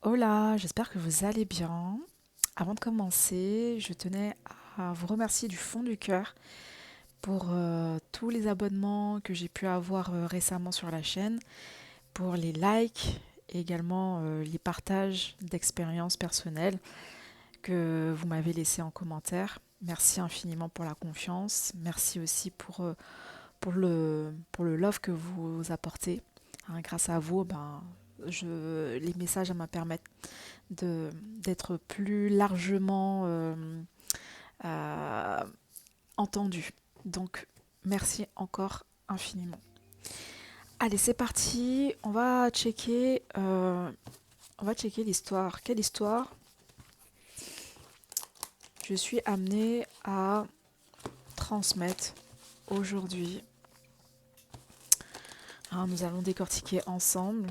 Hola, j'espère que vous allez bien. Avant de commencer, je tenais à vous remercier du fond du cœur pour tous les abonnements que j'ai pu avoir récemment sur la chaîne, pour les likes et également les partages d'expériences personnelles que vous m'avez laissés en commentaire. Merci infiniment pour la confiance. Merci aussi pour le love que vous apportez. Hein, grâce à vous, les messages me permettent d'être plus largement euh, entendu. Donc, merci encore infiniment. Allez, c'est parti. On va checker l'histoire. Quelle histoire je suis amenée à transmettre aujourd'hui? Alors, nous allons décortiquer ensemble.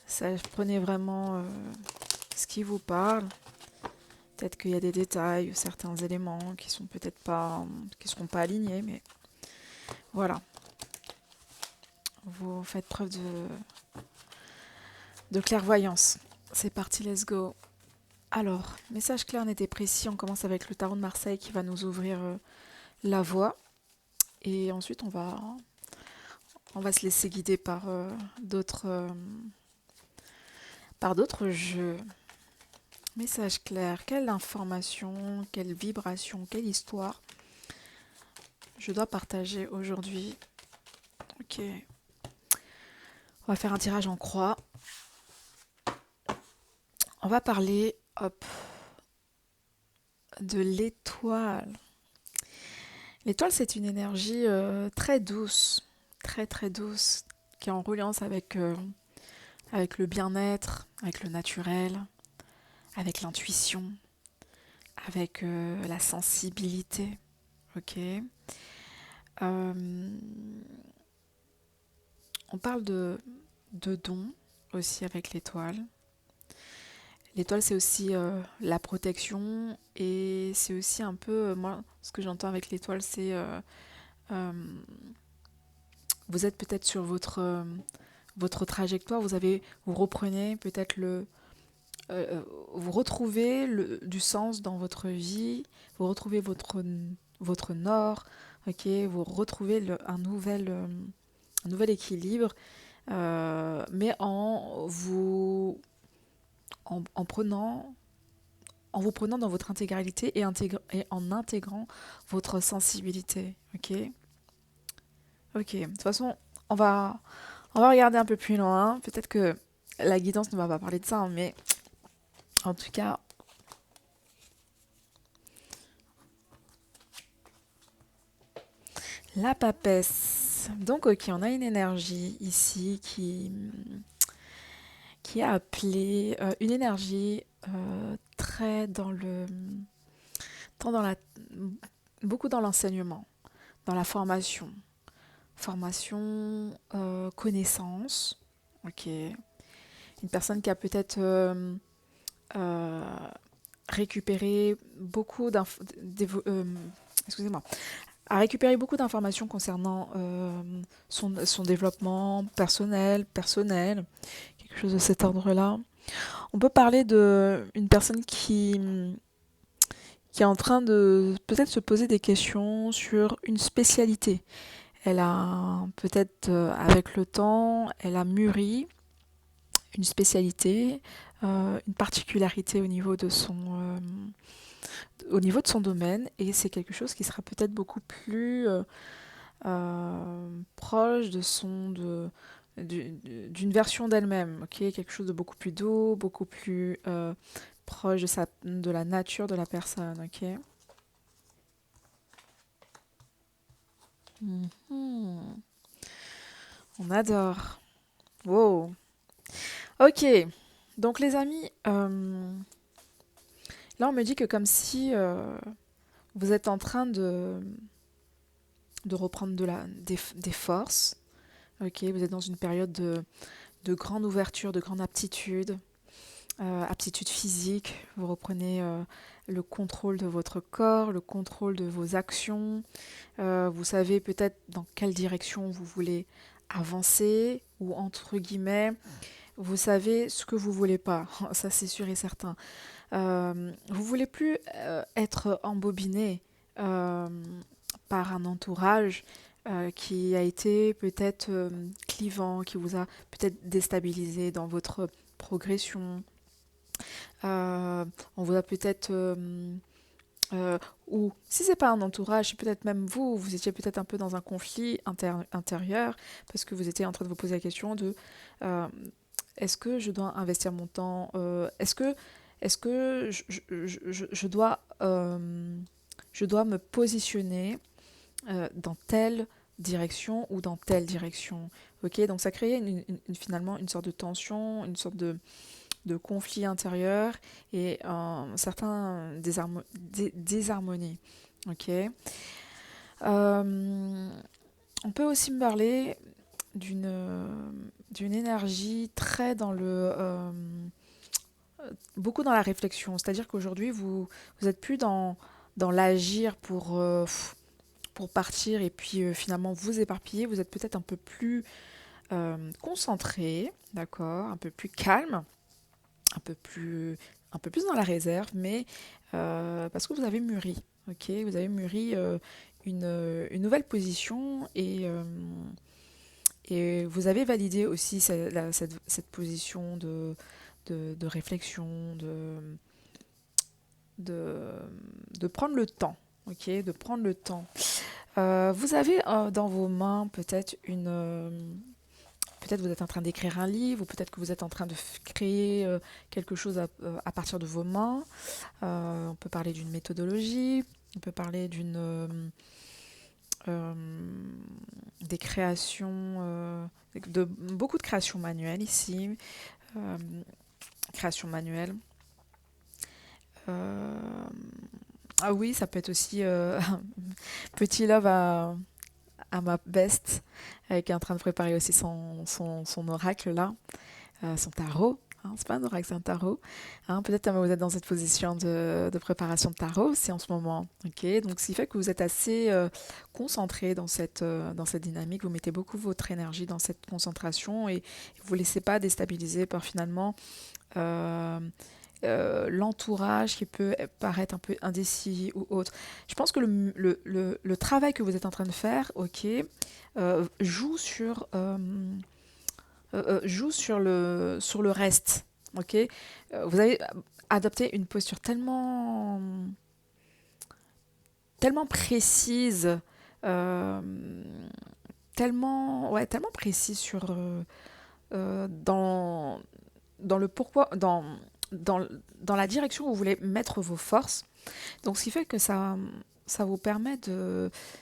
Ça, prenez vraiment ce qui vous parle. Peut-être qu'il y a des détails, certains éléments qui sont peut-être pas, qui seront pas alignés, mais voilà. Vous faites preuve de clairvoyance. C'est parti, let's go. Alors, message clair, net et précis. On commence avec le tarot de Marseille qui va nous ouvrir la voie. Et ensuite, on va se laisser guider par d'autres jeux. Message clair. Quelle information, quelle vibration, quelle histoire je dois partager aujourd'hui? Ok. On va faire un tirage en croix. On va parler, hop, de l'étoile. L'étoile, c'est une énergie très douce, très très douce, qui est en reliance avec le bien-être, avec le naturel, avec l'intuition, avec la sensibilité. Ok. Euh, on parle de dons aussi avec l'étoile. L'étoile, c'est aussi la protection et c'est aussi un peu, moi, ce que j'entends avec l'étoile, c'est euh, vous êtes peut-être sur votre trajectoire, vous reprenez peut-être vous retrouvez du sens dans votre vie, vous retrouvez votre nord, ok, vous retrouvez un nouvel équilibre, mais en prenant, en vous prenant dans votre intégralité et en intégrant votre sensibilité, ok. Ok, de toute façon, on va, on va regarder un peu plus loin. Peut-être que la guidance ne va pas parler de ça, hein, mais en tout cas, la papesse. Donc, ok, on a une énergie ici qui est appelée une énergie très tant dans la, beaucoup dans l'enseignement, dans la formation. Formation, connaissance, ok. Une personne qui a peut-être euh, récupéré beaucoup excusez-moi, a récupéré beaucoup d'informations concernant son développement personnel, quelque chose de cet ordre-là. On peut parler de une personne qui est en train de peut-être se poser des questions sur une spécialité. Elle a peut-être, avec le temps, elle a mûri une spécialité, une particularité au niveau de son domaine, et c'est quelque chose qui sera peut-être beaucoup plus proche d'une version d'elle-même, ok, quelque chose de beaucoup plus doux, beaucoup plus proche de la nature de la personne, ok. Mhm. On adore. Wow. Ok. Donc les amis, là on me dit que comme si vous êtes en train de reprendre des forces. Ok, vous êtes dans une période de grande ouverture, de grande aptitude, aptitude physique. Vous reprenez le contrôle de votre corps, le contrôle de vos actions. Vous savez peut-être dans quelle direction vous voulez avancer ou entre guillemets, vous savez ce que vous voulez pas, ça c'est sûr et certain. Vous voulez plus être embobiné euh, par un entourage qui a été peut-être clivant, qui vous a peut-être déstabilisé dans votre progression. Euh, on vous a peut-être euh, ou si c'est pas un entourage, c'est peut-être même vous, vous étiez peut-être un peu dans un conflit intérieur parce que vous étiez en train de vous poser la question de euh, est-ce que je dois investir mon temps est-ce que je dois me positionner dans telle direction ou dans telle direction. Ok, donc ça crée finalement une sorte de tension, une sorte de conflit intérieur et un certain désharmonie. Ok. Euh, on peut aussi me parler d'une énergie très dans beaucoup dans la réflexion. C'est-à-dire qu'aujourd'hui, vous êtes plus dans l'agir pour partir et puis finalement vous éparpiller. Vous êtes peut-être un peu plus concentré, d'accord, un peu plus calme, un peu plus, un peu plus dans la réserve, mais parce que vous avez mûri, ok, vous avez mûri une nouvelle position et vous avez validé aussi cette position de réflexion, de, de prendre le temps, ok, de prendre le temps. Vous avez dans vos mains peut-être vous êtes en train d'écrire un livre, ou peut-être que vous êtes en train de créer quelque chose à partir de vos mains. On peut parler d'une méthodologie, on peut parler euh, des créations, de beaucoup de créations manuelles ici, euh, créations manuelles. Euh, ah oui, ça peut être aussi petit love à ma best, qui est en train de préparer aussi son oracle là, son tarot. Hein, c'est pas un oracle, c'est un tarot. Hein, peut-être que vous êtes dans cette position de préparation de tarot aussi en ce moment. Ok, donc ce qui fait que vous êtes assez concentré dans cette dynamique. Vous mettez beaucoup votre énergie dans cette concentration et vous ne vous laissez pas déstabiliser par finalement euh, l'entourage qui peut paraître un peu indécis ou autre. Je pense que le travail que vous êtes en train de faire, ok, joue sur le reste. Ok. Vous avez adopté une posture tellement précise, euh, tellement précise dans le pourquoi, dans la direction où vous voulez mettre vos forces. Donc, ce qui fait que ça vous permet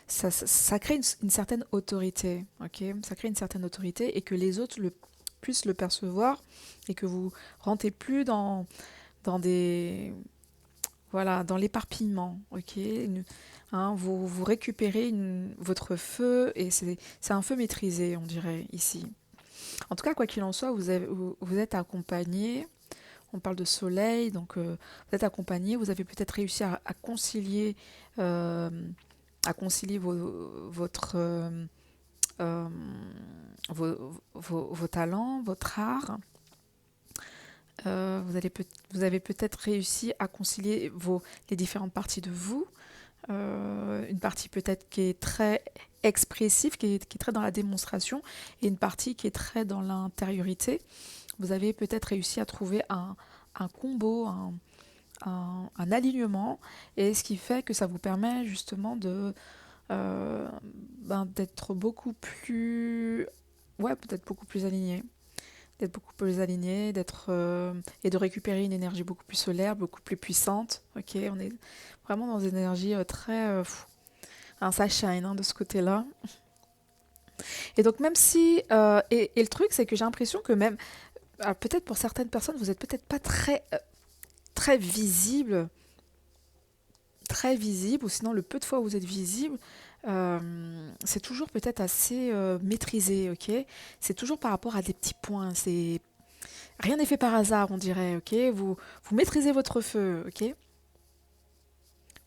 ça crée une certaine autorité, ok? Ça crée une certaine autorité et que les autres puissent le percevoir et que vous rentrez plus dans voilà, dans l'éparpillement, ok? Hein, vous récupérez votre feu et c'est un feu maîtrisé, on dirait, ici. En tout cas, quoi qu'il en soit, vous êtes accompagné. On parle de soleil, donc vous êtes accompagné. Vous avez peut-être réussi euh, à concilier euh, vos talents, votre art. Vous avez peut-être réussi à concilier les différentes parties de vous. Une partie peut-être qui est très expressive, qui est très dans la démonstration, et une partie qui est très dans l'intériorité. Vous avez peut-être réussi à trouver un combo, un alignement, et ce qui fait que ça vous permet justement euh, d'être beaucoup plus, ouais, peut-être beaucoup plus aligné, et de récupérer une énergie beaucoup plus solaire, beaucoup plus puissante. Ok, on est vraiment dans une énergie très, ça shine hein, de ce côté-là. Et donc même si, et le truc c'est que j'ai l'impression que même, alors, peut-être pour certaines personnes, vous êtes peut-être pas très visible, ou sinon le peu de fois où vous êtes visible, c'est toujours peut-être assez maîtrisé, ok? C'est toujours par rapport à des petits points, rien n'est fait par hasard, on dirait, ok? Vous maîtrisez votre feu, ok?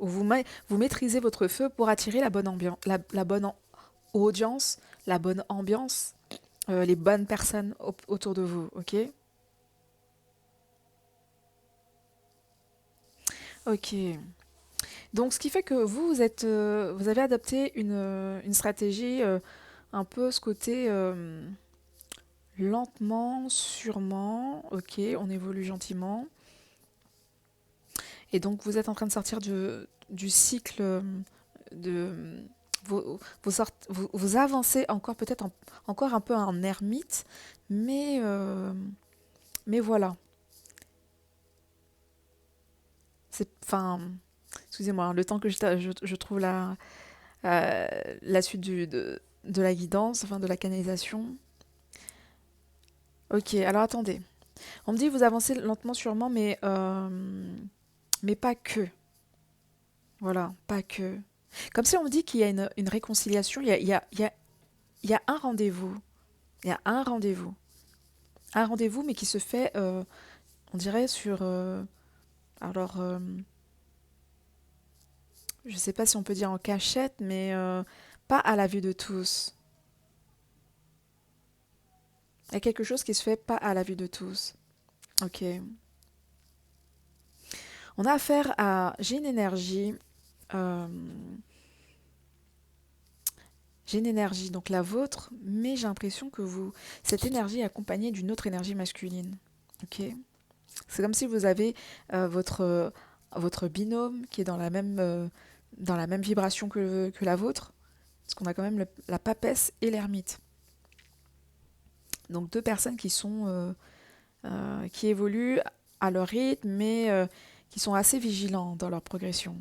Ou vous maîtrisez votre feu pour attirer la bonne ambiance, la bonne audience, la bonne ambiance, les bonnes personnes autour de vous, ok? Ok. Donc, ce qui fait que vous avez adopté une stratégie un peu ce côté lentement, sûrement. Ok, on évolue gentiment. Et donc, vous êtes en train de sortir du cycle de... Vous avancez encore peut-être encore un peu en ermite, mais voilà. Enfin, excusez-moi, hein, le temps que je trouve euh, la suite de la guidance, enfin de la canalisation. Ok, alors attendez. On me dit vous avancez lentement, sûrement, mais pas que. Voilà, pas que. Comme si on me dit qu'il y a une réconciliation, il y a un rendez-vous. Il y a un rendez-vous. Un rendez-vous, mais qui se fait, on dirait, alors, je sais pas si on peut dire en cachette, mais pas à la vue de tous. Il y a quelque chose qui se fait pas à la vue de tous. Ok. On a affaire à... euh, j'ai une énergie, donc la vôtre, mais j'ai l'impression que cette énergie est accompagnée d'une autre énergie masculine. Ok. C'est comme si vous avez votre binôme qui est dans la même vibration que la vôtre, parce qu'on a quand même la papesse et l'ermite. Donc deux personnes qui évoluent à leur rythme, mais qui sont assez vigilants dans leur progression.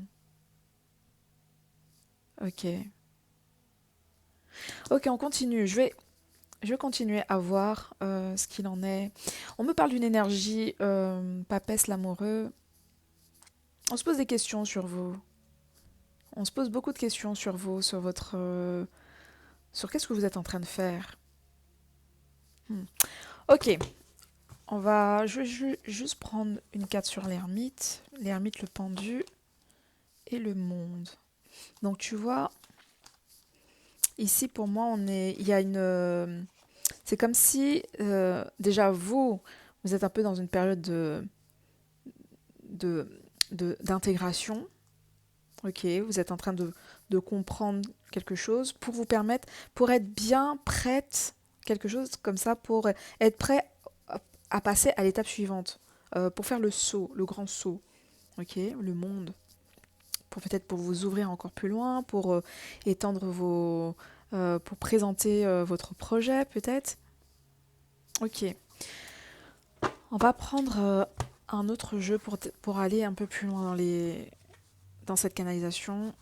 Ok. Ok, on continue. Je vais continuer à voir ce qu'il en est. On me parle d'une énergie papesse l'amoureux. On se pose des questions sur vous. On se pose beaucoup de questions sur vous, sur sur qu'est-ce que vous êtes en train de faire. Hmm. Ok, je vais juste prendre une carte sur l'ermite, le pendu et le monde. Donc tu vois, ici pour moi, il y a c'est comme si déjà vous êtes un peu dans une période de, d'intégration. Ok, vous êtes en train de comprendre quelque chose pour vous permettre, pour être bien prête, quelque chose comme ça, pour être prêt à passer à l'étape suivante, pour faire le saut, le grand saut, ok, le monde, pour peut-être pour vous ouvrir encore plus loin, pour étendre pour présenter votre projet peut-être. Ok, on va prendre un autre jeu pour aller un peu plus loin dans cette canalisation.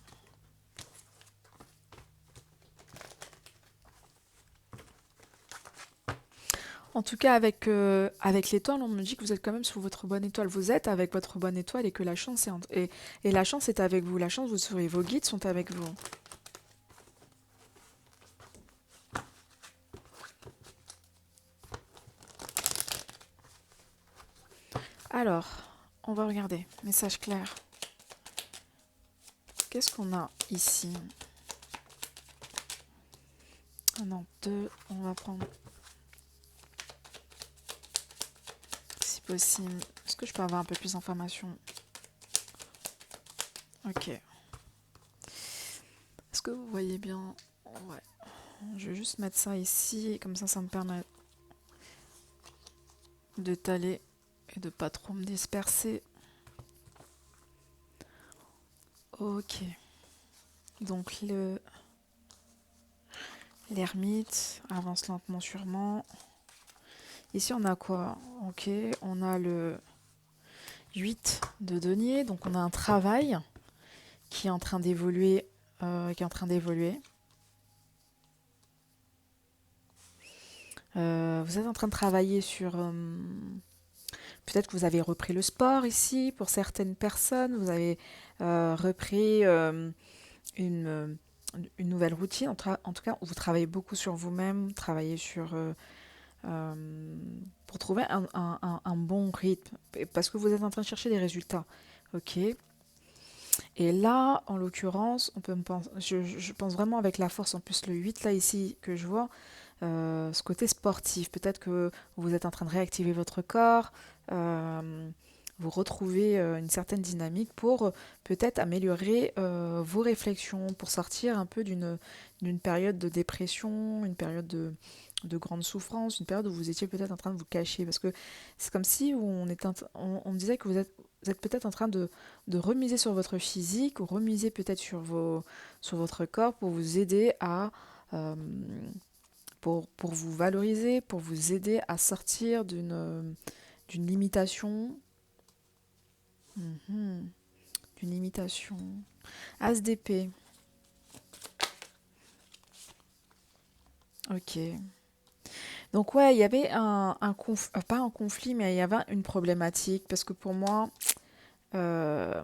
En tout cas, avec l'étoile, on me dit que vous êtes quand même sur votre bonne étoile. Vous êtes avec votre bonne étoile et que la chance et la chance est avec vous. La chance, vous serez, vos guides sont avec vous. Alors, on va regarder. Message clair. Qu'est-ce qu'on a ici? Ah non, deux. On va prendre, si possible. Est-ce que je peux avoir un peu plus d'informations? Ok. Est-ce que vous voyez bien? Ouais. Je vais juste mettre ça ici. Comme ça me permet d'étaler et de pas trop me disperser. Ok. Donc l'ermite avance lentement sûrement. Ici on a quoi? Ok, on a le 8 de denier, donc on a un travail qui est en train d'évoluer. Vous êtes en train de travailler sur... peut-être que vous avez repris le sport ici pour certaines personnes. Vous avez repris une, une nouvelle routine. En tout cas, vous travaillez beaucoup sur vous-même, travaillez pour trouver un bon rythme. Parce que vous êtes en train de chercher des résultats. Ok. Et là, en l'occurrence, je pense vraiment avec la force, en plus le 8 là ici que je vois, ce côté sportif. Peut-être que vous êtes en train de réactiver votre corps, euh, vous retrouver une certaine dynamique pour peut-être améliorer vos réflexions, pour sortir un peu d'une période de dépression, une période de grande souffrance, une période où vous étiez peut-être en train de vous cacher. Parce que c'est comme si on me disait que vous êtes peut-être en train de remiser sur votre physique ou remiser peut-être sur votre corps pour vous aider euh, pour vous valoriser, pour vous aider à sortir d'une limitation. Mhm. D'une limitation. As d'épée. Ok. Donc ouais, il y avait pas un conflit, mais il y avait une problématique parce que pour moi, euh,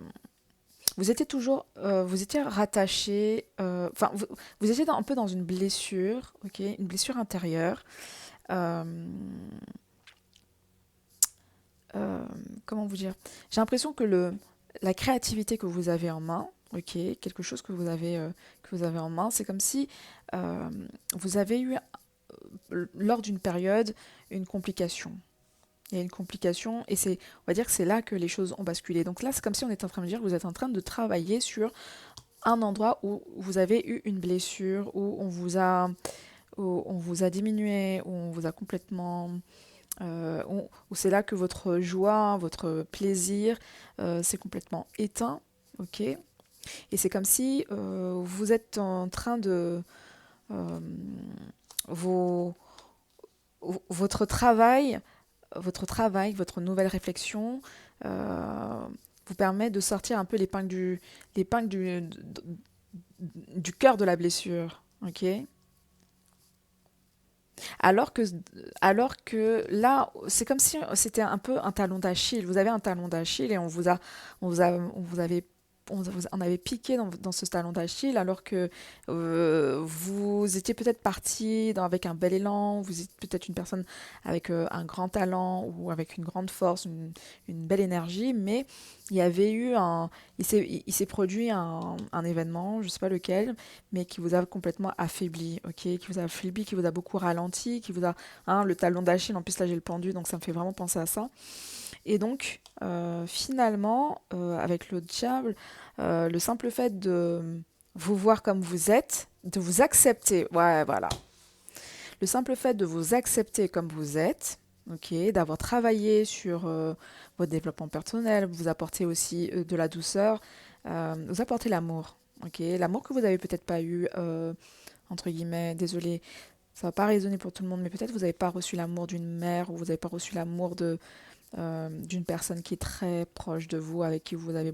vous étiez rattaché, vous étiez un peu dans une blessure, ok, une blessure intérieure. Euh, euh, Comment vous dire? J'ai l'impression que la créativité que vous avez en main, ok, quelque chose que vous avez en main, c'est comme si euh, vous avez eu lors d'une période une complication. Il y a une complication et on va dire que c'est là que les choses ont basculé. Donc là, c'est comme si on était en train de dire que vous êtes en train de travailler sur un endroit où vous avez eu une blessure, où on vous a diminué, où on vous a complètement, où c'est là que votre joie, votre plaisir s'est complètement éteint, ok. Et c'est comme si vous êtes en train de euh, vos, votre travail votre nouvelle réflexion euh, vous permet de sortir un peu l'épingle du cœur de la blessure, ok? Alors que, alors que là, c'est comme si c'était un peu un talon d'Achille. Vous avez un talon d'Achille et on vous avait on avait piqué dans ce talon d'Achille alors que vous étiez peut-être parti avec un bel élan, vous êtes peut-être une personne avec un grand talent ou avec une grande force, une belle énergie, mais il y avait eu il s'est produit un événement, je ne sais pas lequel, mais qui vous a complètement affaibli, ok, qui vous a affaibli, qui vous a beaucoup ralenti, qui vous a, hein, le talon d'Achille, en plus là j'ai le pendu, donc ça me fait vraiment penser à ça. Et donc finalement, avec le diable, le simple fait de vous voir comme vous êtes, de vous accepter, ouais, voilà, le simple fait de vous accepter comme vous êtes, ok, d'avoir travaillé sur votre développement personnel, vous apporter aussi de la douceur, vous apporter l'amour, ok, l'amour que vous n'avez peut-être pas eu, entre guillemets, désolé, ça va pas résonner pour tout le monde, mais peut-être vous n'avez pas reçu l'amour d'une mère ou vous n'avez pas reçu l'amour d'une personne qui est très proche de vous, avec qui vous avez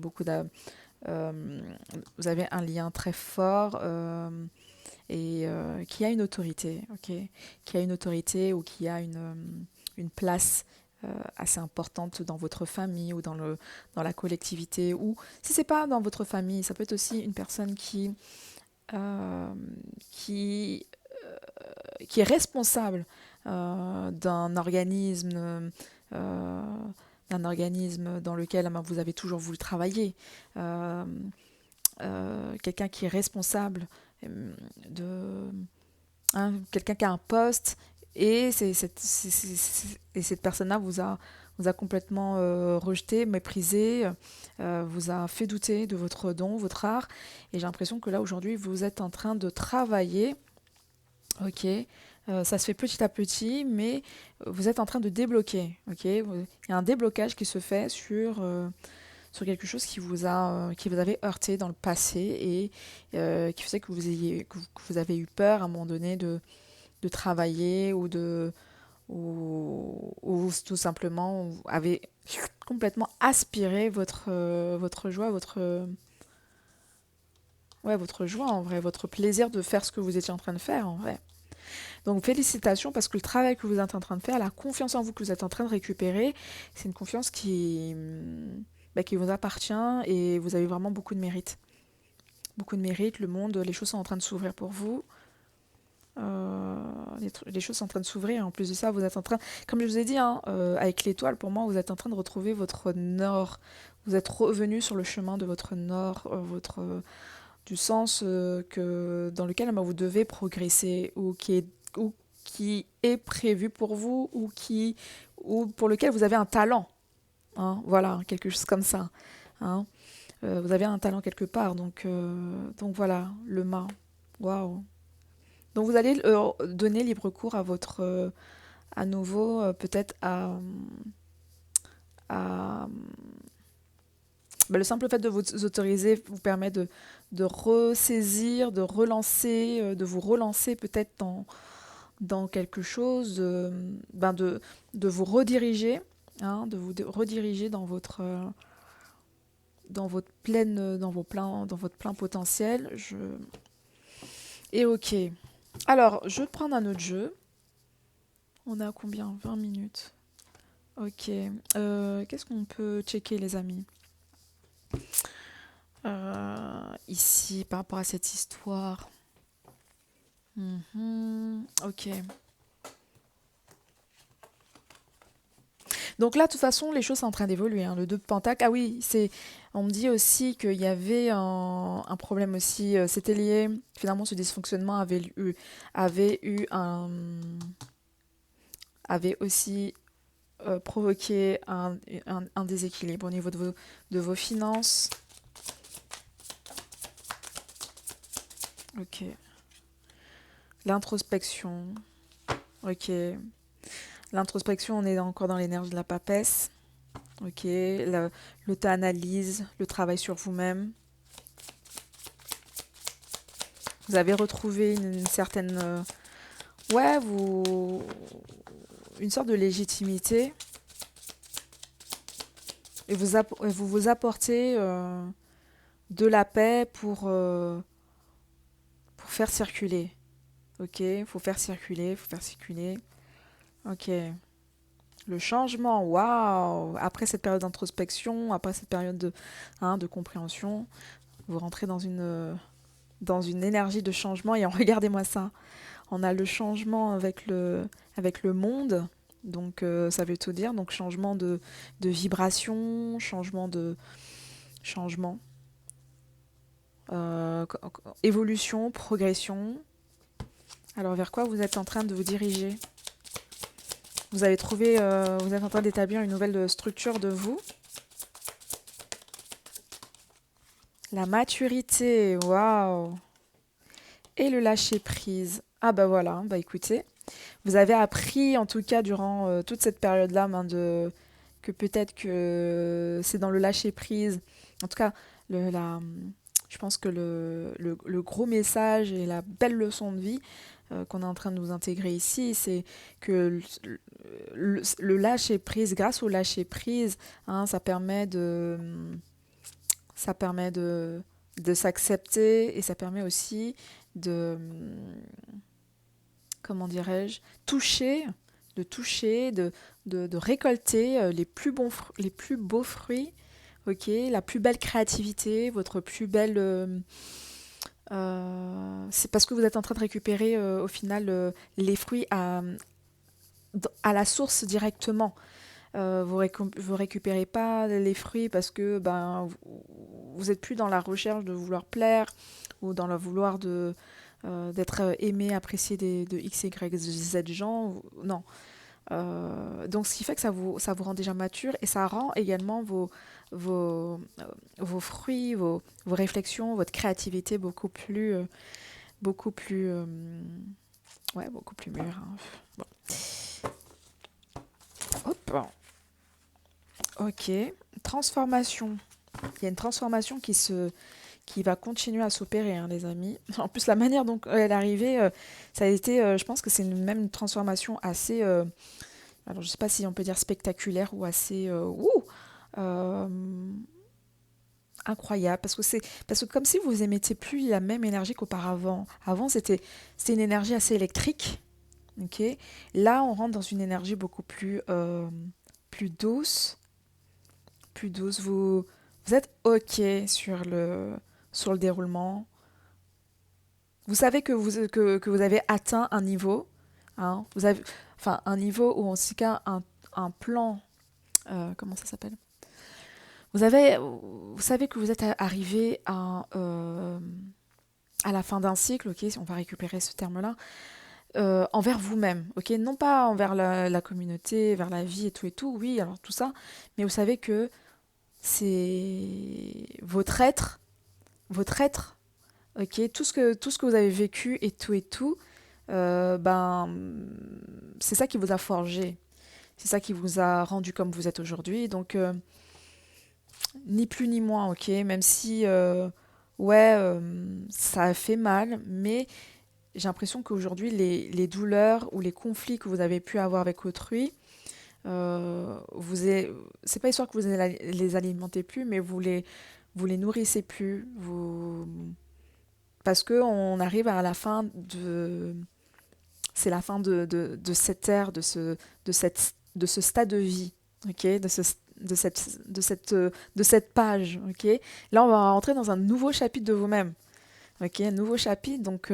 euh, vous avez un lien très fort et qui a une autorité, ok, qui a une autorité ou qui a une place assez importante dans votre famille ou dans la collectivité ou si c'est pas dans votre famille, ça peut être aussi une personne euh, qui qui est responsable euh, d'un organisme dans lequel vous avez toujours voulu travailler, euh, quelqu'un qui est responsable de, hein, quelqu'un qui a un poste et et cette personne-là vous a complètement rejeté, méprisé, vous a fait douter de votre don, votre art. Et j'ai l'impression que là, aujourd'hui, vous êtes en train de travailler. Ok, ça se fait petit à petit, mais vous êtes en train de débloquer. Ok, il y a un déblocage qui se fait sur quelque chose qui vous avait heurté dans le passé et qui faisait que vous avez eu peur à un moment donné de travailler ou tout simplement vous avez complètement aspiré votre joie, ouais, votre joie en vrai, votre plaisir de faire ce que vous étiez en train de faire en vrai. Donc félicitations parce que le travail que vous êtes en train de faire, la confiance en vous que vous êtes en train de récupérer, c'est une confiance qui vous appartient et vous avez vraiment beaucoup de mérite. Beaucoup de mérite, le monde, les choses sont en train de s'ouvrir pour vous. Les choses sont en train de s'ouvrir. En plus de ça, vous êtes en train, comme je vous ai dit, hein, avec l'étoile, pour moi, vous êtes en train de retrouver votre nord. Vous êtes revenu sur le chemin de votre nord, du sens dans lequel vous devez progresser ou qui est prévu pour vous ou pour lequel vous avez un talent. hein, voilà, quelque chose comme ça, hein. Vous avez un talent quelque part, donc voilà, le mât. Waouh. Donc vous allez donner libre cours à votre, à nouveau, peut-être à le simple fait de vous autoriser vous permet de ressaisir, de relancer, de vous relancer peut-être dans quelque chose, de vous rediriger, hein, de vous rediriger dans votre pleine, dans votre plein potentiel. Et ok. Alors, je vais prendre un autre jeu. On a combien? 20 minutes. Ok. Qu'est-ce qu'on peut checker, les amis? Ici, par rapport à cette histoire. Ok. Donc là, de toute façon, les choses sont en train d'évoluer, hein. Le 2 de Pentacle, ah oui, on me dit aussi qu'il y avait un problème aussi. C'était lié, finalement, ce dysfonctionnement avait eu avait aussi provoqué un déséquilibre au niveau de vos finances. Ok. L'introspection. Ok. L'introspection, on est encore dans l'énergie de la papesse. Ok. L'auto-analyse, le travail sur vous-même. Vous avez retrouvé une certaine... ouais, une sorte de légitimité. Et vous apportez de la paix pour faire circuler. Ok, faut faire circuler, faut faire circuler. Ok. Le changement, waouh! Après cette période d'introspection, après cette période de compréhension, vous rentrez dans une énergie de changement et regardez-moi ça. On a le changement avec le monde, donc ça veut tout dire. Donc changement de vibration, changement, évolution, progression. Alors vers quoi vous êtes en train de vous diriger? Vous avez trouvé, vous êtes en train d'établir une nouvelle structure de vous. La maturité, waouh! Et le lâcher prise. Ah bah voilà, bah écoutez, vous avez appris en tout cas durant toute cette période-là que peut-être que c'est dans le lâcher prise. En tout cas, je pense que le gros message et la belle leçon de vie qu'on est en train de nous intégrer ici, c'est que le lâcher prise, grâce au lâcher prise, hein, ça permet de s'accepter et ça permet aussi de, comment dirais-je, toucher, de récolter les plus beaux fruits, ok, la plus belle créativité, votre plus belle... c'est parce que vous êtes en train de récupérer au final les fruits à la source directement. Vous récupérez pas les fruits parce que vous êtes plus dans la recherche de vouloir plaire ou dans le vouloir d'être aimé, apprécié de X, Y, Z gens. Non. Donc ce qui fait que ça vous rend déjà mature et ça rend également vos fruits, vos réflexions, votre créativité beaucoup plus, ouais, beaucoup plus mûre, hein. Bon. Hop. Ok. Transformation. Il y a une transformation qui va continuer à s'opérer, hein, les amis. En plus, la manière dont elle est arrivée, ça a été, je pense que c'est même une transformation assez, alors je sais pas si on peut dire spectaculaire ou assez, euh, incroyable, parce que comme si vous émettiez plus la même énergie qu'auparavant. Avant, c'était une énergie assez électrique, ok. Là, on rentre dans une énergie beaucoup plus douce, plus douce. Vous êtes ok sur le déroulement. Vous savez que vous avez atteint un niveau, hein, enfin un niveau ou en tout cas un plan, comment ça s'appelle? Vous savez que vous êtes arrivé à la fin d'un cycle, ok, on va récupérer ce terme-là. envers vous-même, ok? Non pas envers la communauté, vers la vie et tout, oui, alors tout ça, mais vous savez que c'est votre être, ok? Tout ce que vous avez vécu et tout, ben, c'est ça qui vous a forgé, c'est ça qui vous a rendu comme vous êtes aujourd'hui, donc ni plus ni moins, ok? Même si, ouais, ça a fait mal, mais j'ai l'impression qu'aujourd'hui, les douleurs ou les conflits que vous avez pu avoir avec autrui, c'est pas histoire que vous les alimentez plus, mais vous les nourrissez plus, parce que on arrive à la fin c'est la fin de cette ère, de ce stade de vie, ok, de cette page, ok. Là, on va rentrer dans un nouveau chapitre de vous-même, ok, un nouveau chapitre. Donc,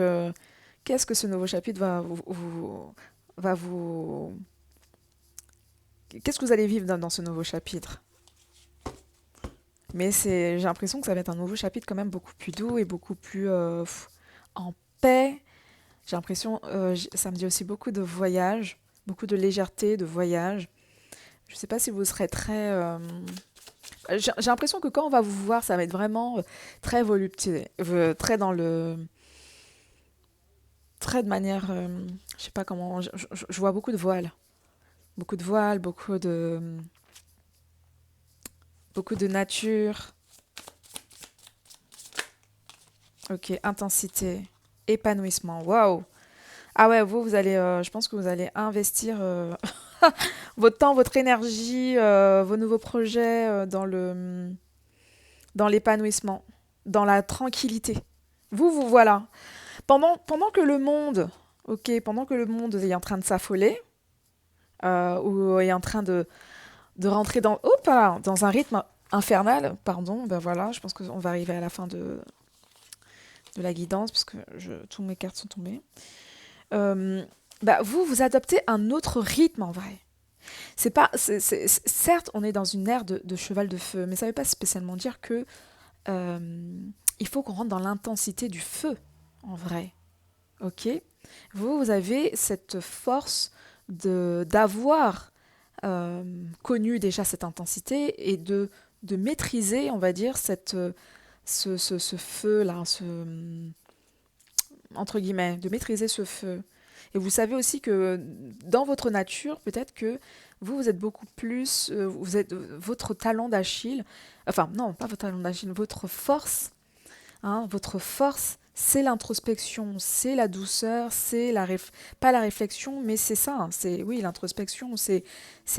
qu'est-ce que ce nouveau chapitre va vous, qu'est-ce que vous allez vivre dans ce nouveau chapitre? Mais j'ai l'impression que ça va être un nouveau chapitre quand même beaucoup plus doux et beaucoup plus en paix. J'ai l'impression, ça me dit aussi beaucoup de voyage, beaucoup de légèreté, de voyage. Je sais pas si vous serez très... j'ai l'impression que quand on va vous voir, ça va être vraiment très volupté, très dans le... Très de manière... je sais pas comment... Je vois beaucoup de voiles. Beaucoup de voiles, beaucoup de nature. Ok, intensité, épanouissement. Waouh! Ah ouais, vous allez... je pense que vous allez investir votre temps, votre énergie, vos nouveaux projets dans l'épanouissement, dans la tranquillité. Vous voilà. Pendant que le monde, ok, pendant que le monde est en train de s'affoler, ou est en train de rentrer hop là, dans un rythme infernal, pardon, ben voilà, je pense qu'on va arriver à la fin de la guidance, parce que toutes mes cartes sont tombées. Bah vous adoptez un autre rythme en vrai. C'est pas, certes, on est dans une ère de cheval de feu, mais ça ne veut pas spécialement dire que il faut qu'on rentre dans l'intensité du feu, en vrai. Ok? Vous avez cette force d'avoir connu déjà cette intensité et de maîtriser, on va dire, ce feu-là, entre guillemets, de maîtriser ce feu. Et vous savez aussi que dans votre nature, peut-être que vous êtes beaucoup plus, vous êtes votre talent d'Achille, enfin non, pas votre talent d'Achille, votre force, hein, votre force, c'est l'introspection, c'est la douceur, pas la réflexion, mais c'est ça, hein, c'est oui, l'introspection, c'est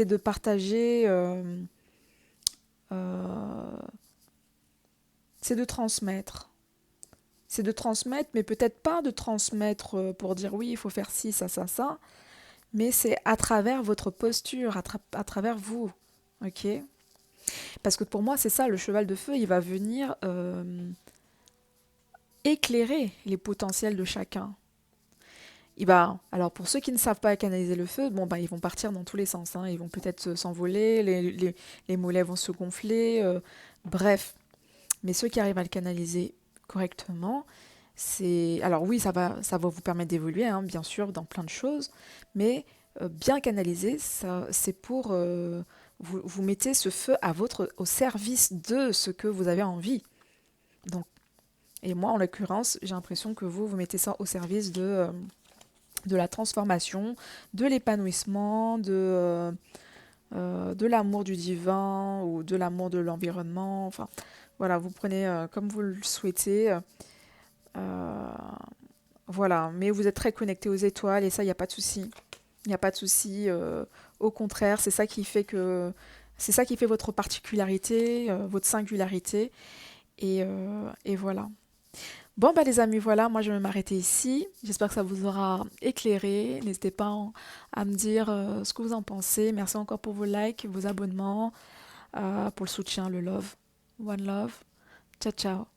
de partager, euh, c'est de transmettre. C'est de transmettre, mais peut-être pas de transmettre pour dire oui, il faut faire ci, ça, mais c'est à travers votre posture, à travers vous, ok? Parce que pour moi, c'est ça, le cheval de feu, il va venir éclairer les potentiels de chacun. Alors pour ceux qui ne savent pas canaliser le feu, bon, bah, ils vont partir dans tous les sens, hein. Ils vont peut-être s'envoler, les mollets vont se gonfler, bref. Mais ceux qui arrivent à le canaliser correctement, alors oui, ça va vous permettre d'évoluer, hein, bien sûr, dans plein de choses, mais bien canaliser, c'est pour... vous mettez ce feu au service de ce que vous avez envie. Donc, et moi, en l'occurrence, j'ai l'impression que vous mettez ça au service de la transformation, de l'épanouissement, de l'amour du divin ou de l'amour de l'environnement. Enfin, voilà, vous prenez comme vous le souhaitez. Euh, voilà, mais vous êtes très connecté aux étoiles et ça, il n'y a pas de souci. Il n'y a pas de souci. Au contraire, c'est ça qui fait votre particularité, votre singularité. Et voilà. Bon, bah les amis, voilà, moi je vais m'arrêter ici. J'espère que ça vous aura éclairé. N'hésitez pas à me dire ce que vous en pensez. Merci encore pour vos likes, vos abonnements, pour le soutien, le love. One love. Ciao, ciao.